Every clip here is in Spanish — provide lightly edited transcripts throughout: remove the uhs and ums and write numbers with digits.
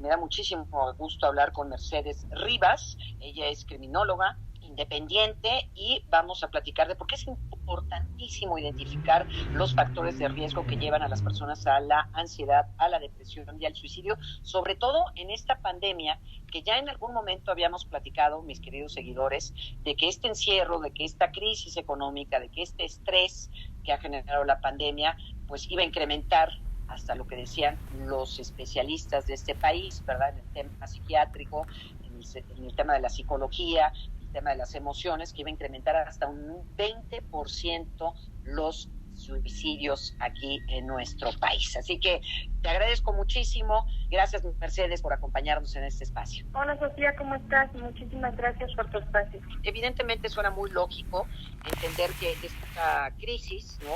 Me da muchísimo gusto hablar con Mercedes Rivas. Ella es criminóloga independiente y vamos a platicar de por qué es importantísimo identificar los factores de riesgo que llevan a las personas a la ansiedad, a la depresión y al suicidio, sobre todo en esta pandemia que ya en algún momento habíamos platicado, mis queridos seguidores, de que este encierro, de que esta crisis económica, de que este estrés que ha generado la pandemia, pues iba a incrementar hasta lo que decían los especialistas de este país, ¿verdad? En el tema psiquiátrico, en el tema de la psicología, el tema de las emociones, que iba a incrementar hasta un 20% los suicidios aquí en nuestro país. Así que te agradezco muchísimo. Gracias, Mercedes, por acompañarnos en este espacio. Hola, Sofía, ¿cómo estás? Muchísimas gracias por tu espacio. Evidentemente suena muy lógico entender que esta crisis, ¿no?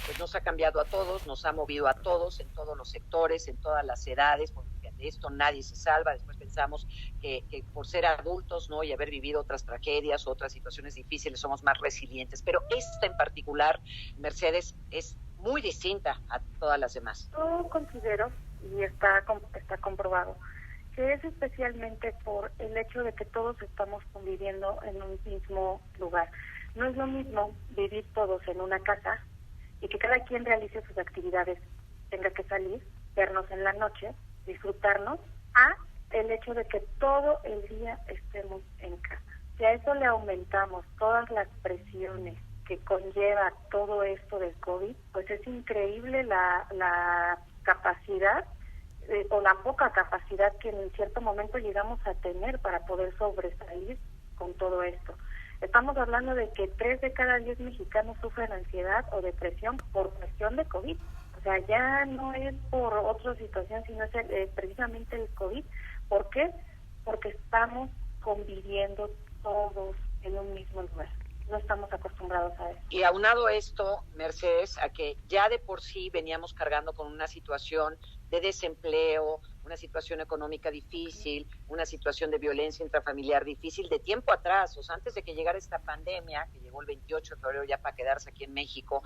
Pues nos ha cambiado a todos, nos ha movido a todos, en todos los sectores, en todas las edades, porque de esto nadie se salva. Después pensamos que por ser adultos, ¿no? Y haber vivido otras tragedias, otras situaciones difíciles, somos más resilientes. Pero esta en particular, Mercedes, es muy distinta a todas las demás. Yo considero, y está comprobado, que es especialmente por el hecho de que todos estamos conviviendo en un mismo lugar. No es lo mismo vivir todos en una casa y que cada quien realice sus actividades, tenga que salir, vernos en la noche, disfrutarnos, a el hecho de que todo el día estemos en casa. Si a eso le aumentamos todas las presiones que conlleva todo esto del COVID, pues es increíble la capacidad o la poca capacidad que en cierto momento llegamos a tener para poder sobresalir con todo esto. Estamos hablando de que 3 de cada 10 mexicanos sufren ansiedad o depresión por cuestión de COVID. O sea, ya no es por otra situación, sino es precisamente el COVID. ¿Por qué? Porque estamos conviviendo todos en un mismo lugar. No estamos acostumbrados a eso. Y aunado esto, Mercedes, a que ya de por sí veníamos cargando con una situación de desempleo, una situación económica difícil, una situación de violencia intrafamiliar difícil de tiempo atrás, o sea, antes de que llegara esta pandemia, que llegó el 28 de febrero ya para quedarse aquí en México,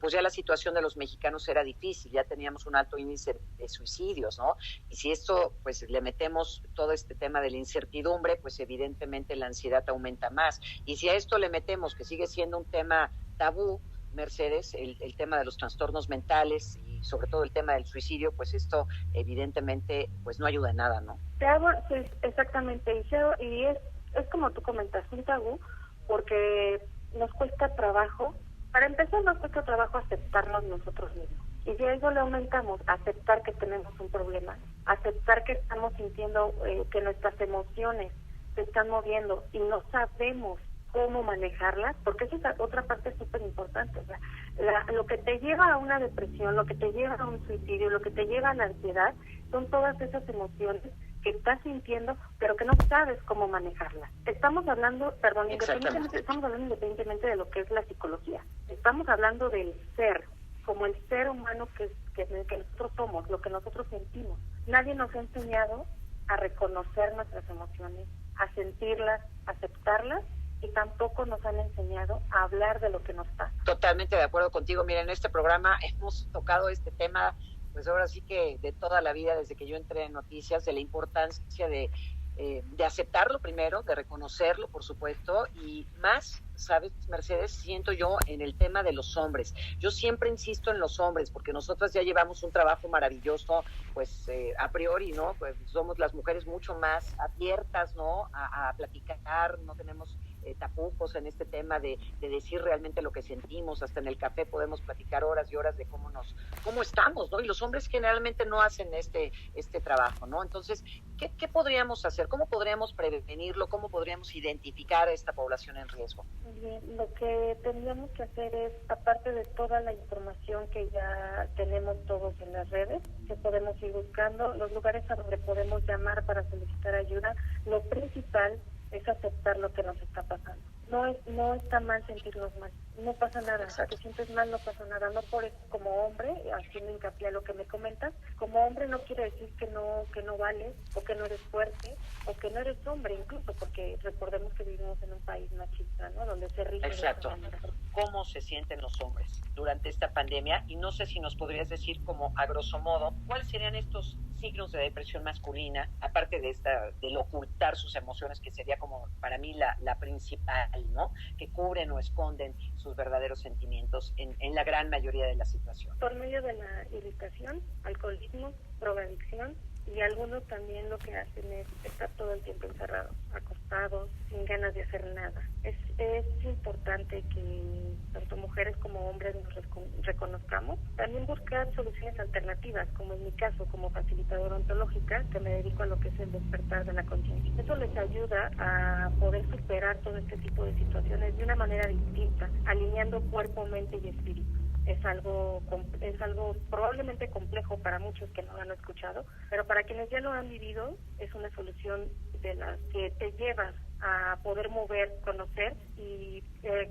pues ya la situación de los mexicanos era difícil, ya teníamos un alto índice de suicidios, ¿no? Y si esto, pues le metemos todo este tema de la incertidumbre, pues evidentemente la ansiedad aumenta más. Y si a esto le metemos que sigue siendo un tema tabú, Mercedes, el tema de los trastornos mentales y sobre todo el tema del suicidio, pues esto evidentemente pues no ayuda en nada, ¿no? Sí, exactamente, y es como tú comentas, un tabú, porque nos cuesta trabajo, para empezar nos cuesta trabajo aceptarnos nosotros mismos, y si a eso le aumentamos, aceptar que tenemos un problema, aceptar que estamos sintiendo que nuestras emociones se están moviendo y no sabemos cómo manejarlas, porque esa es otra parte súper importante. O sea, lo que te lleva a una depresión, lo que te lleva a un suicidio, lo que te lleva a la ansiedad, son todas esas emociones que estás sintiendo, pero que no sabes cómo manejarlas. Estamos hablando, estamos hablando independientemente de lo que es la psicología. Estamos hablando del ser, como el ser humano que nosotros somos, lo que nosotros sentimos. Nadie nos ha enseñado a reconocer nuestras emociones, a sentirlas, a aceptarlas, y tampoco nos han enseñado a hablar de lo que nos pasa. Totalmente de acuerdo contigo. Mira, en este programa hemos tocado este tema, pues ahora sí que de toda la vida, desde que yo entré en noticias, de la importancia de aceptarlo primero, de reconocerlo, por supuesto, y más, ¿sabes, Mercedes? Siento yo en el tema de los hombres. Yo siempre insisto en los hombres, porque nosotras ya llevamos un trabajo maravilloso, pues a priori, ¿no? Pues somos las mujeres mucho más abiertas, ¿no? A platicar, no tenemos tapujos en este tema de decir realmente lo que sentimos. Hasta en el café podemos platicar horas y horas de cómo estamos, ¿no? Y los hombres generalmente no hacen este trabajo, ¿no? Entonces, ¿qué podríamos hacer? ¿Cómo podríamos prevenirlo? ¿Cómo podríamos identificar a esta población en riesgo? Bien, lo que tendríamos que hacer es, aparte de toda la información que ya tenemos todos en las redes, que podemos ir buscando, los lugares a donde podemos llamar para solicitar ayuda, lo principal es aceptar lo que nos está pasando. No está mal sentirnos mal. no pasa nada. Exacto. Si te sientes mal, no pasa nada. No por eso, como hombre, haciendo hincapié a lo que me comentas, como hombre no quiere decir que no vales, o que no eres fuerte, o que no eres hombre incluso, porque recordemos que vivimos en un país machista, ¿no? Donde se rige de esa Exacto. manera. ¿Cómo se sienten los hombres durante esta pandemia? Y no sé si nos podrías decir como a grosso modo, ¿cuáles serían estos signos de depresión masculina, aparte de del ocultar sus emociones, que sería como para mí la principal, ¿no? Que cubren o esconden sus verdaderos sentimientos en la gran mayoría de las situaciones. Por medio de la irritación, alcoholismo, drogadicción, y algunos también lo que hacen es estar todo el tiempo encerrados, acostados, sin ganas de hacer nada. Es importante que tanto mujeres como hombres nos reconozcamos. También buscar soluciones alternativas, como en mi caso, como facilitadora ontológica, que me dedico a lo que es el despertar de la conciencia. Eso les ayuda a poder superar todo este tipo de situaciones de una manera distinta, alineando cuerpo, mente y espíritu. Es algo probablemente complejo para muchos que no lo han escuchado, pero para quienes ya lo han vivido es una solución de las que te llevas a poder mover, conocer y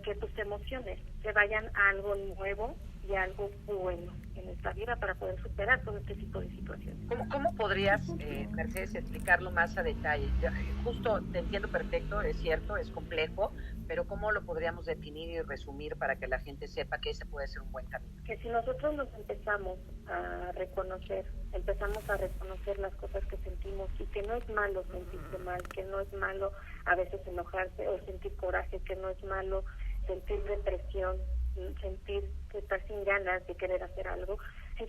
que tus emociones se vayan a algo nuevo y a algo bueno en esta vida para poder superar todo este tipo de situaciones. ¿Cómo podrías, Mercedes, explicarlo más a detalle? Justo te entiendo perfecto, es cierto, es complejo, pero ¿cómo lo podríamos definir y resumir para que la gente sepa que ese puede ser un buen camino? Que si nosotros nos empezamos a reconocer las cosas que sentimos, y que no es malo sentirse mal, que no es malo a veces enojarse o sentir coraje, que no es malo sentir depresión, sentir que estar sin ganas de querer hacer algo. Si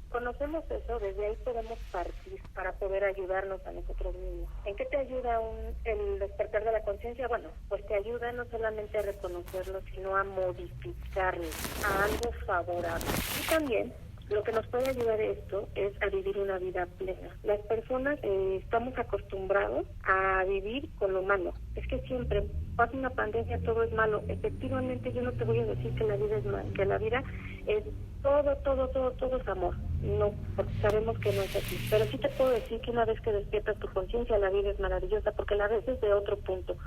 conocemos eso, desde ahí podemos partir para poder ayudarnos a nosotros mismos. ¿En qué te ayuda el despertar de la conciencia? Bueno, pues te ayuda no solamente a reconocerlo, sino a modificarlo a algo favorable. Y también lo que nos puede ayudar esto es a vivir una vida plena. Las personas estamos acostumbrados a vivir con lo malo. Es que siempre pasa una pandemia, todo es malo. Efectivamente, yo no te voy a decir que la vida es mal, que la vida es todo es amor. No, porque sabemos que no es así. Pero sí te puedo decir que una vez que despiertas tu conciencia, la vida es maravillosa, porque la ves desde otro punto.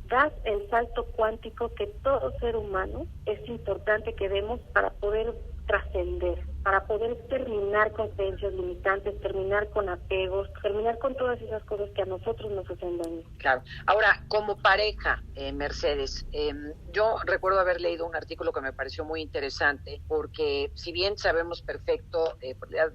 Das el salto cuántico que todo ser humano es importante que demos para poder trascender, para poder terminar con creencias limitantes, terminar con apegos, terminar con todas esas cosas que a nosotros nos hacen daño. Claro. Ahora, como pareja, Mercedes, yo recuerdo haber leído un artículo que me pareció muy interesante, porque si bien sabemos perfecto,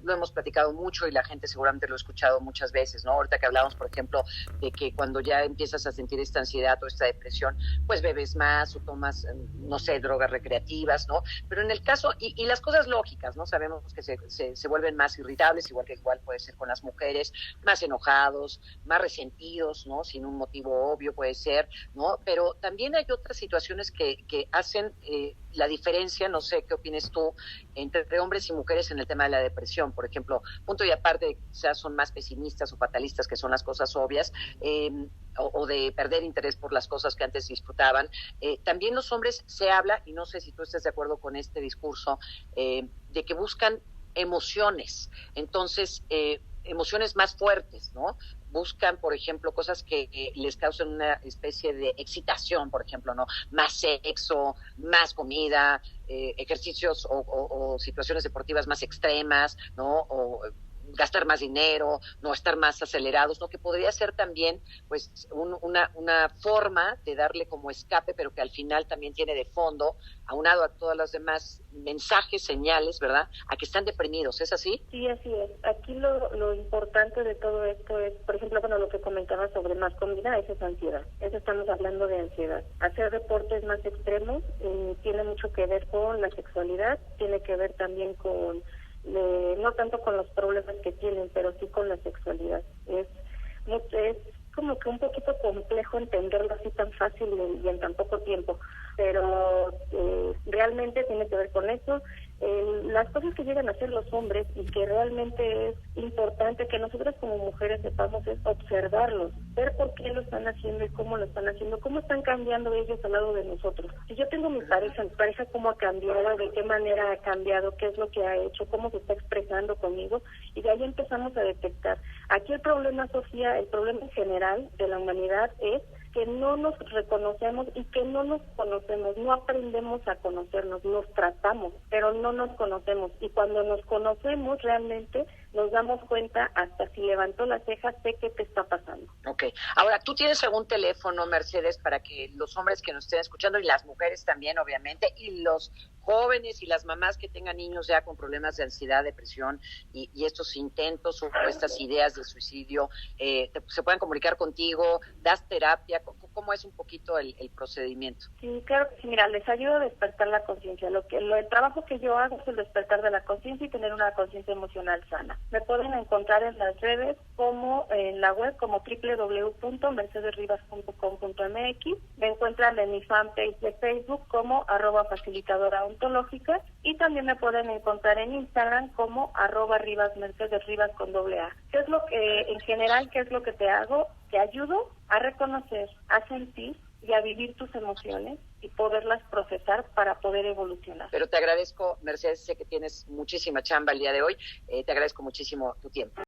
lo hemos platicado mucho y la gente seguramente lo ha escuchado muchas veces, ¿no? Ahorita que hablamos, por ejemplo, de que cuando ya empiezas a sentir esta ansiedad o esta depresión, pues bebes más o tomas, no sé, drogas recreativas, ¿no? Pero en el caso, y las cosas lógicas, ¿no? Sabemos que se vuelven más irritables, igual puede ser con las mujeres, más enojados, más resentidos, ¿no? Sin un motivo obvio puede ser, ¿no? Pero también hay otras situaciones que hacen la diferencia, no sé qué opines tú, entre hombres y mujeres en el tema de la depresión. Por ejemplo, punto y aparte de que quizás son más pesimistas o fatalistas, que son las cosas obvias, o de perder interés por las cosas que antes disfrutaban. También los hombres se habla, y no sé si tú estás de acuerdo con este discurso, de que buscan emociones, entonces emociones más fuertes, ¿no? Buscan, por ejemplo, cosas que les causen una especie de excitación, por ejemplo, ¿no? Más sexo, más comida, ejercicios o situaciones deportivas más extremas, ¿no? O gastar más dinero, no estar más acelerados, ¿no? Que podría ser también, pues, una forma de darle como escape, pero que al final también tiene de fondo, aunado a todas las demás mensajes, señales, ¿verdad? A que están deprimidos, ¿es así? Sí, así es. Aquí lo importante de todo esto es, por ejemplo, bueno, lo que comentaba sobre más comida, eso es ansiedad. Eso estamos hablando de ansiedad. Hacer deportes más extremos tiene mucho que ver con la sexualidad, tiene que ver también con no tanto con los problemas que tienen, pero sí con la sexualidad. Es como que un poquito complejo entenderlo así tan fácil y en tan poco tiempo, pero realmente tiene que ver con eso. Las cosas que llegan a hacer los hombres y que realmente es importante que nosotros como mujeres sepamos es observarlos, ver por qué lo están haciendo y cómo lo están haciendo, cómo están cambiando ellos al lado de nosotros. Si yo tengo mi pareja cómo ha cambiado, de qué manera ha cambiado, qué es lo que ha hecho, cómo se está expresando conmigo, y de ahí empezamos a detectar. Aquí el problema, Sofía, el problema en general de la humanidad es que no nos reconocemos y que no nos conocemos, no aprendemos a conocernos, nos tratamos, pero no nos conocemos. Y cuando nos conocemos realmente nos damos cuenta, hasta si levantó las cejas, sé qué te está pasando. Ok. Ahora, ¿tú tienes algún teléfono, Mercedes, para que los hombres que nos estén escuchando, y las mujeres también, obviamente, y los jóvenes y las mamás que tengan niños ya con problemas de ansiedad, depresión y estos intentos o estas ideas de suicidio, se puedan comunicar contigo? ¿Das terapia? ¿Cómo es un poquito el procedimiento? Sí, claro que sí. Mira, les ayudo a despertar la conciencia. El trabajo que yo hago es el despertar de la conciencia y tener una conciencia emocional sana. Me pueden encontrar en las redes como en la web como www.mercedesrivas.com.mx. Me encuentran en mi fanpage de Facebook como @facilitadora ontológica y también me pueden encontrar en Instagram como @RivasMercedesRivas con AA. ¿Qué es lo que, en general, qué es lo que te hago? Te ayudo a reconocer, a sentir y a vivir tus emociones y poderlas procesar para poder evolucionar. Pero te agradezco, Mercedes, sé que tienes muchísima chamba el día de hoy, te agradezco muchísimo tu tiempo.